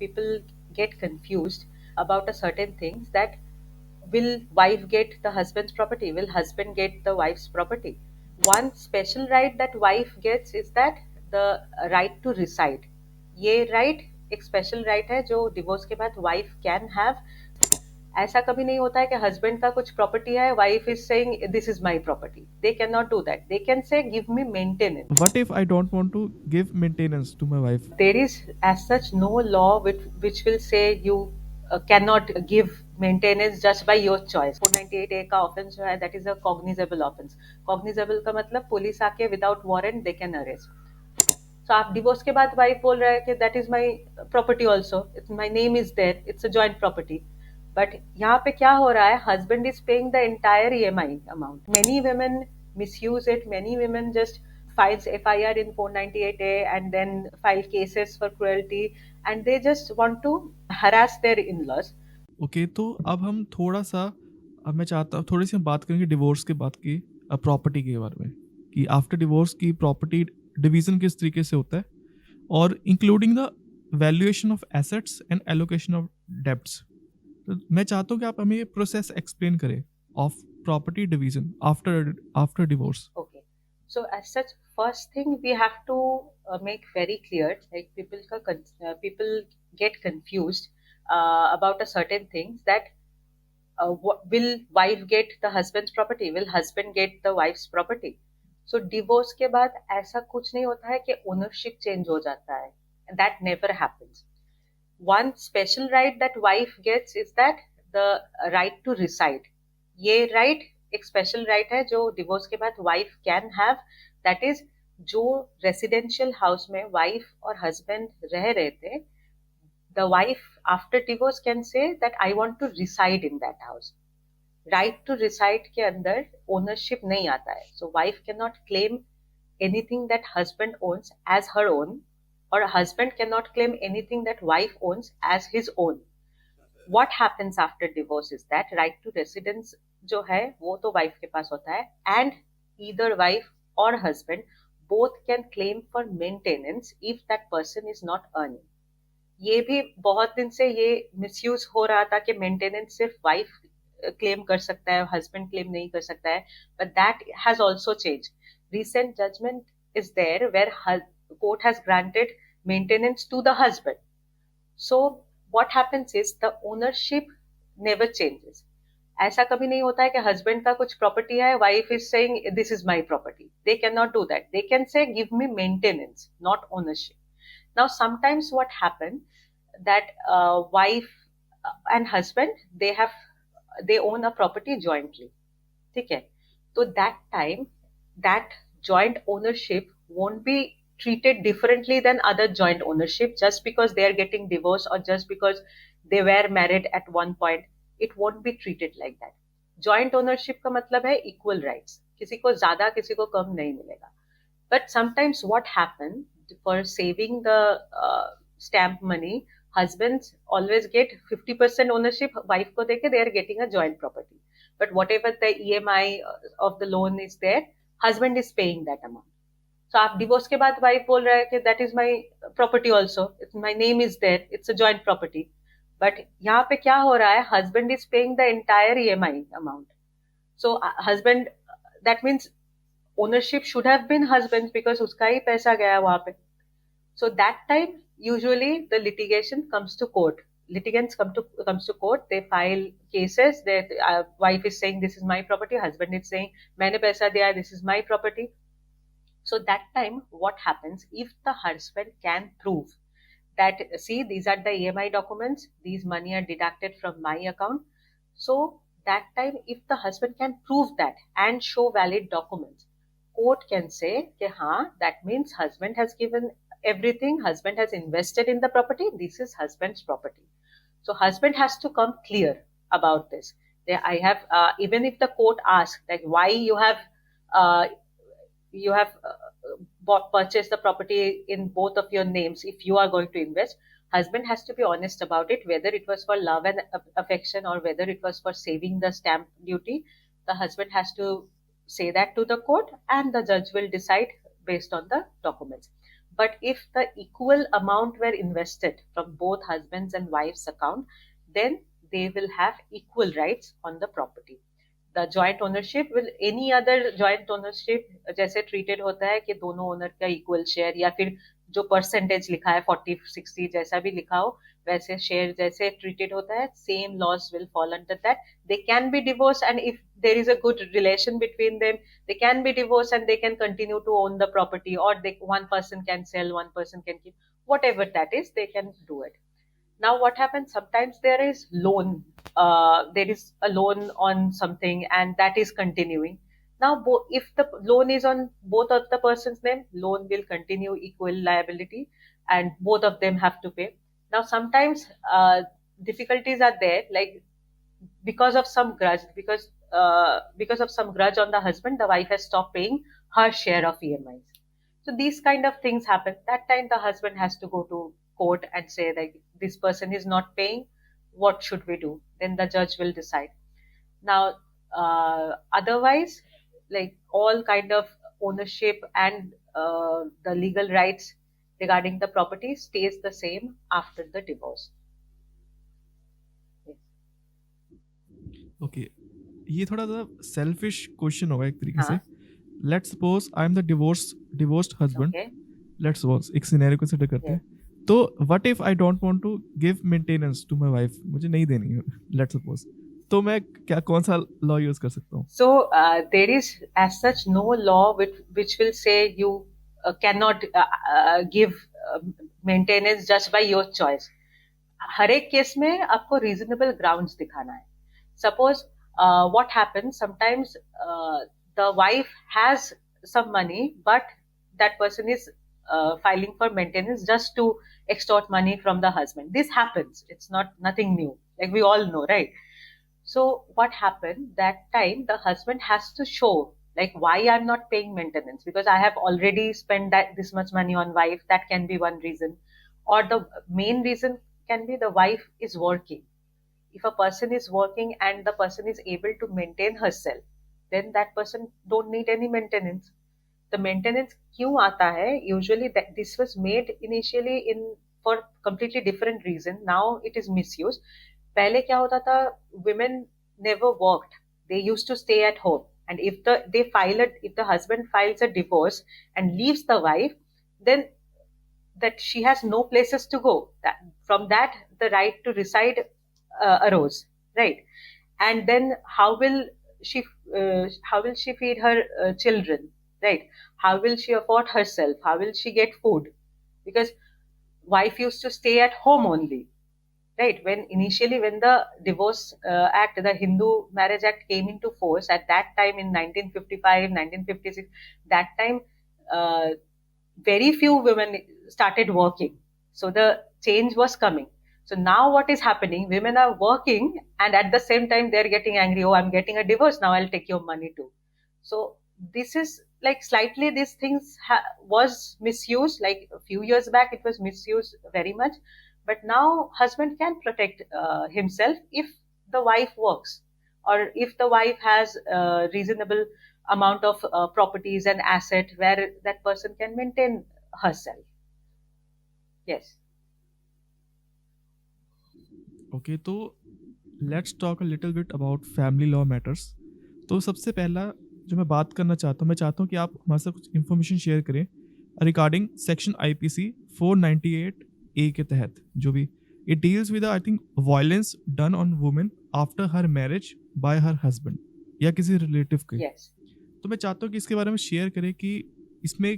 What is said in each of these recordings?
people get confused about a certain things that will wife get the husband's property? Will husband get the wife's property? One special right that wife gets is that the right to reside. ये right एक special right है जो divorce के बाद wife can have. ऐसा कभी नहीं होता है कि husband का कुछ property है, wife is saying this is my property. They cannot do that. They can say give me maintenance. What if I don't want to give maintenance to my wife? There is as such no law which will say you cannot give maintenance just by your choice. 498A का offense जो है that is a cognizable offense. Cognizable का मतलब police आके without warrant they can arrest. So आप divorce के बाद wife बोल रहा है कि that is my property also, my name is there, it's a joint property. But यहाँ पे क्या हो रहा है, husband is paying the entire EMI amount. Many women misuse it. Many women just files FIR in 498A and then file cases for cruelty, and they just want to harass their in-laws. Okay, तो अब हम थोड़ा सा, अब मैं चाहता हूँ थोड़ी सी हम बात करेंगे डिवोर्स के बाद की प्रॉपर्टी के बारे में, कि आफ्टर डिवोर्स की प्रॉपर्टी डिवीजन किस तरीके से होता है, और including the valuation of assets and allocation of debts. तो मैं चाहता हूँ कि आप हमें ये प्रोसेस एक्सप्लेन करें of property division after divorce. Okay. So as such, first thing we have to make very clear, like people get confused about a certain things that will wife get the husband's property? Will husband get the wife's property? So divorce के बाद ऐसा कुछ नहीं होता है कि ownership change हो जाता है. That never happens. One special right that wife gets is that the right to reside. ये right एक special right है जो divorce के बाद wife can have. That is, जो residential house में wife और husband रह रहे थे, the wife after divorce can say that I want to reside in that house. Right to reside के अंदर ownership नहीं आता है. So wife cannot claim anything that husband owns as her own, or a husband cannot claim anything that wife owns as his own. What happens after divorce is that right to residence जो है वो तो wife के पास होता है, and either wife or husband both can claim for maintenance if that person is not earning. ये भी बहुत दिन से ये मिसयूज हो रहा था कि मेंटेनेंस सिर्फ वाइफ क्लेम कर सकता है, हस्बैंड क्लेम नहीं कर सकता है, but that has also change. Recent judgment is there where court has granted maintenance to the husband. So what happens is the ownership never changes. ऐसा कभी नहीं होता है कि हस्बैंड का कुछ प्रॉपर्टी है, wife is saying this is my property. They can not do that. They can say give me maintenance, not ownership. Now sometimes what happen that wife and husband they own a property jointly. ठीक है, तो that time that joint ownership won't be treated differently than other joint ownership just because they are getting divorced or just because they were married at one point. It won't be treated like that. Joint ownership का मतलब है equal rights. किसी को ज्यादा किसी को कम नहीं मिलेगा. But sometimes what happen, for saving the stamp money, husbands always get 50% ownership. Wife को देके they are getting a joint property. But whatever the EMI of the loan is there, husband is paying that amount. So आप divorce के बाद wife बोल रहा है कि that is my property also, my name is there, it's a joint property. But यहाँ पे क्या हो रहा है, husband is paying the entire EMI amount. So husband, that means ownership should have been husband's because उसका ही पैसा गया वहां पे. So that time usually the litigation comes to court. Litigants comes to court. They file cases. That wife is saying this is my property. Husband is saying मैंने पैसा दिया, this is my property. So that time what happens, if the husband can prove that see these are the EMI documents, these money are deducted from my account. So that time if the husband can prove that and show valid documents, court can say कि हाँ, that means husband has given everything, husband has invested in the property, this is husband's property. So husband has to come clear about this. I have even if the court asks like why you have purchased the property in both of your names if you are going to invest, husband has to be honest about it, whether it was for love and affection or whether it was for saving the stamp duty. The husband has to say that to the court and the judge will decide based on the documents. But if the equal amount were invested from both husbands and wives account, then they will have equal rights on the property. The joint ownership will any other joint ownership जैसे treated होता है कि दोनों owner का equal share या फिर जो percentage लिखा है 40-60 जैसा भी लिखा हो वैसे शेयर जैसे treated होता है same laws will fall under that. They can be divorced, and if there is a good relation between them, they can be divorced and they can continue to own the property, or one person can sell, one person can keep, whatever that is, they can do it. Now what happens, sometimes there is loan, there is a loan on something and that is continuing. Now if the loan is on both of the person's name, loan will continue equal liability and both of them have to pay. Now sometimes difficulties are there, like because of some grudge, because of some grudge on the husband, the wife has stopped paying her share of EMIs. So these kind of things happen. That time the husband has to go to court and say like this person is not paying. What should we do? Then the judge will decide. Now, otherwise, like all kind of ownership and the legal rights regarding the property stays the same after the divorce. Yes. Okay, ये थोड़ा सा selfish question होगा एक तरीके से. हाँ. Let's suppose I am the divorced husband. Okay. Let's suppose एक scenario consider करते Yes. हैं. तो what if I don't want to give maintenance to my wife, मुझे नहीं देनी है लेट्स सपोज, तो मैं क्या कौन सा लॉ यूज कर सकता हूँ? So there is as such no law which will say you cannot give maintenance just by your choice. हर एक केस में आपको reasonable grounds दिखाना है. Suppose what happens sometimes, the wife has some money but that person is filing for maintenance just to extort money from the husband. This happens. It's not nothing new. Like we all know, right? So what happened that time, the husband has to show like why I'm not paying maintenance, because I have already spent that this much money on wife. That can be one reason, or the main reason can be the wife is working. If a person is working and the person is able to maintain herself, then that person don't need any maintenance. The maintenance क्यों आता है? Usually that this was made initially in for completely different reason. Now it is misuse. पहले क्या होता था? Women never worked. They used to stay at home. And if the husband files a divorce and leaves the wife, then that she has no places to go. From that, the right to reside arose, right? And then she how will she feed her children, right? How will she afford herself? How will she get food? Because wife used to stay at home only, right? When the divorce act, the Hindu marriage act came into force at that time in 1955, 1956, that time uh, very few women started working. So the change was coming. So now what is happening? Women are working and at the same time they're getting angry. Oh, I'm getting a divorce. Now I'll take your money too. So this is like slightly these things was misused. Like a few years back, it was misused very much. But now husband can protect himself if the wife works, or if the wife has a reasonable amount of properties and asset where that person can maintain herself. Yes. Okay, तो let's talk a little bit about family law matters. तो सबसे पहला जो मैं बात करना चाहता हूँ, मैं चाहता हूँ कि आप हमारे साथ कुछ इन्फॉर्मेशन शेयर करें रिगार्डिंग सेक्शन आईपीसी 498 ए के तहत, जो भी it deals with I think violence done on women after her marriage by her husband या किसी रिलेटिव के. Yes. तो मैं चाहता हूँ कि इसके बारे में शेयर करें कि इसमें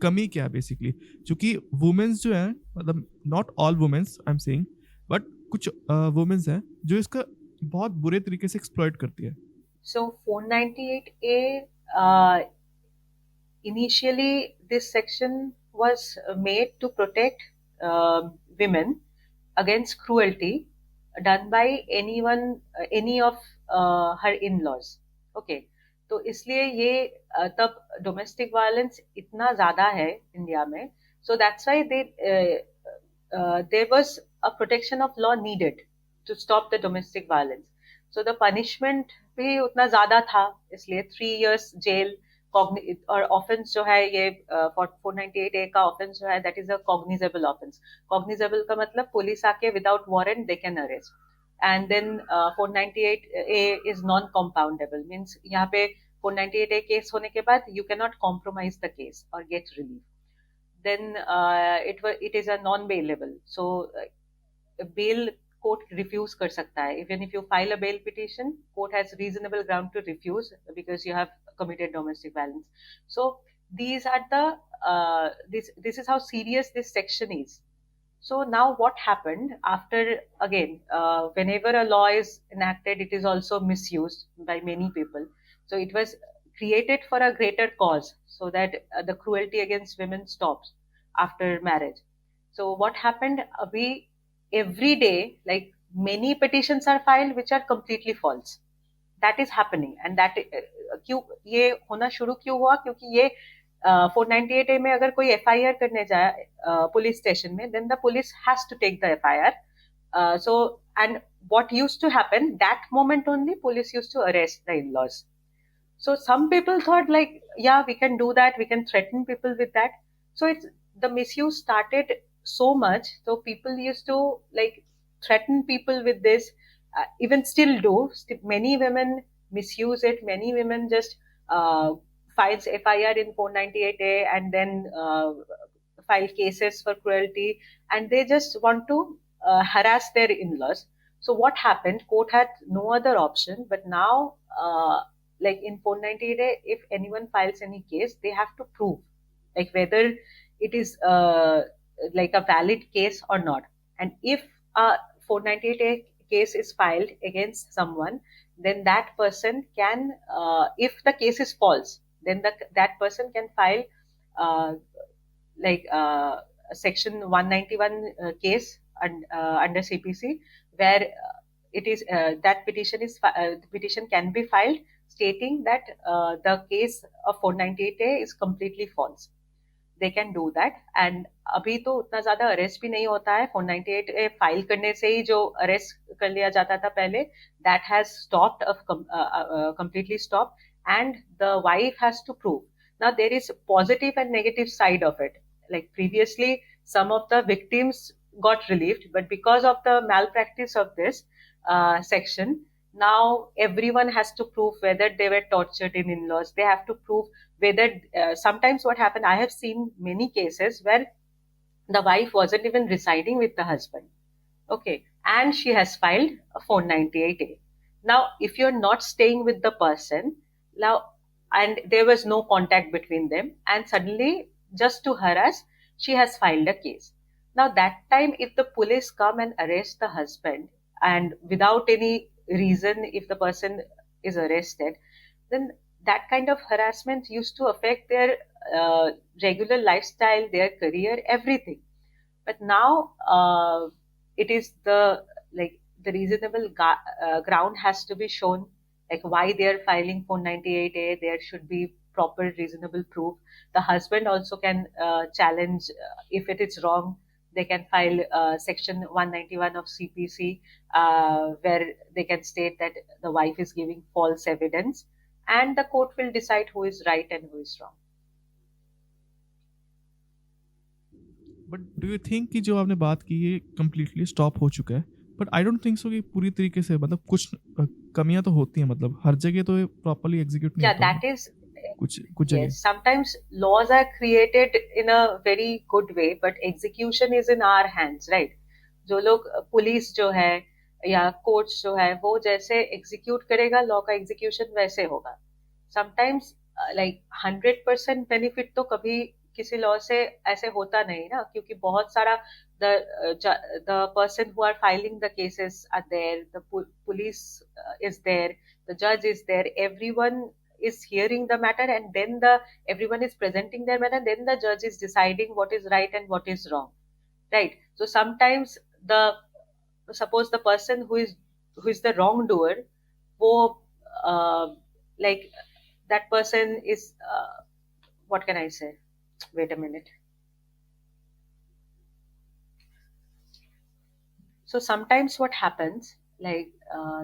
कमी क्या है बेसिकली, क्योंकि वुमेन्स जो है, मतलब not all womens I am saying, but कुछ वुमेन्स हैं जो इसका बहुत बुरे तरीके से एक्सप्लॉइट करती है. So 498A, initially this section was made to protect women against cruelty done by any of her in-laws. Okay. तो इसलिए ये तब डोमेस्टिक वायलेंस इतना ज्यादा है इंडिया में, so that's why there was a protection of law needed to stop the domestic violence. So the punishment भी उतना ज्यादा था, इसलिए 3 years जेल, और ऑफेंस जो है ये 498A का ऑफेंस जो है that is a cognizable offence. Cognizable का मतलब पुलिस आके without warrant they can arrest. And then 498A is non compoundable, means यहाँ पे 498A केस होने के बाद you can not compromise the case और get relief. Then it is a non bailable, so bail court refuse कर सकता है. Even if you file a bail petition, court has reasonable ground to refuse because you have committed domestic violence. So these are the this is how serious this section is. So now what happened after, again, whenever a law is enacted, it is also misused by many people. So it was created for a greater cause, so that the cruelty against women stops after marriage. So what happened? We every day, like, many petitions are filed which are completely false. That is happening, and that क्यों ये होना शुरू क्यों हुआ? क्योंकि ये 498A में अगर कोई FIR करने जाए पुलिस स्टेशन में, then the police has to take the FIR. So, and what used to happen, that moment only police used to arrest the in-laws. So some people thought, like, yeah, we can do that, we can threaten people with that. So it's the misuse started so much, so people used to, like, threaten people with this. Even still do. Many women misuse it. Many women just files FIR in 498A and then file cases for cruelty, and they just want to harass their in-laws. So what happened? Court had no other option, but now, like in 498A, if anyone files any case, they have to prove, like, whether it is like a valid case or not. And if a 498A case is filed against someone, then that person can, if the case is false, then that person can file uh, like section 191 case under CPC, where it is that the petition can be filed stating that the case of 498A is completely false. They can do that. And अभी तो उतना ज्यादा arrest भी नहीं होता है. 498 file करने से ही जो अरेस्ट कर लिया जाता था पहले, that has stopped of completely stopped, and the wife has to prove. Now there is positive and negative side of it. Like previously, some of the victims got relieved, but because of the malpractice of this section, now everyone has to prove whether they were tortured in in-laws. They have to prove whether sometimes what happened, I have seen many cases where the wife wasn't even residing with the husband. Okay, and she has filed a 498A. Now, if you're not staying with the person, now, and there was no contact between them, and suddenly, just to harass, she has filed a case. Now, that time, if the police come and arrest the husband, and without any reason, if the person is arrested, then that kind of harassment used to affect their regular lifestyle, their career, everything. But now it is the, like, the reasonable ground has to be shown, like why they are filing 498A. There should be proper reasonable proof. The husband also can challenge if it is wrong. They can file section 191 of CPC, where they can state that the wife is giving false evidence, and the court will decide who is right and who is wrong. But do you think कि जो आपने बात की ये completely stop हो चुका है? But I don't think so कि पूरी तरीके से, मतलब कुछ कमियां तो होती हैं, मतलब हर जगह तो ये प्रॉपर्ली एग्जीक्यूट नहीं Yeah, होता that होगा, is, कुछ जगह. yes. Sometimes laws are created in a very good way, but execution is in our hands, right? जो लोग पुलिस जो है या कोर्ट्स जो है, वो जैसे एग्जीक्यूट करेगा लॉ का, एग्जीक्यूशन वैसे होगा. समटाइम्स लाइक 100% बेनिफिट तो कभी किसी लॉ से ऐसे होता नहीं ना, क्योंकि बहुत सारा the person who are filing the cases are there, the police is there, the judge is there, everyone is hearing the matter, and then the everyone is presenting their matter, then the judge is deciding what is right and what is wrong, right? So sometimes the suppose the person who is the wrongdoer, wo uh, like that person is what can I say, wait a minute. So sometimes what happens, like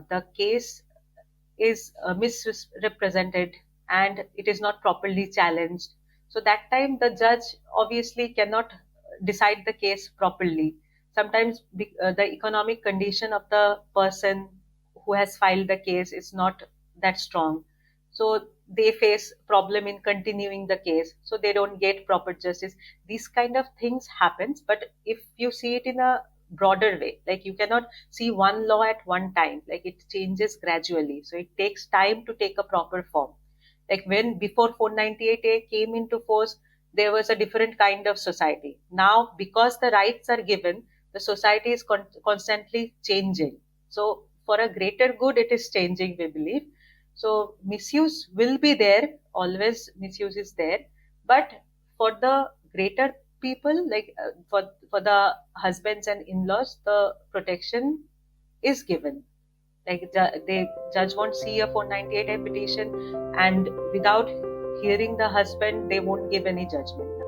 the case is misrepresented, and it is not properly challenged. So that time the judge obviously cannot decide the case properly. Sometimes the economic condition of the person who has filed the case is not that strong, so they face problem in continuing the case, so they don't get proper justice. These kind of things happens. But if you see it in a broader way, like you cannot see one law at one time, like it changes gradually, so it takes time to take a proper form. Like when before 498A came into force, there was a different kind of society. Now because the rights are given, the society is constantly changing. So for a greater good it is changing, we believe. So misuse will be there, always misuse is there, but for the greater people, like for the husbands and in-laws, the protection is given. Like the judge won't see a 498A petition, and without hearing the husband, they won't give any judgment.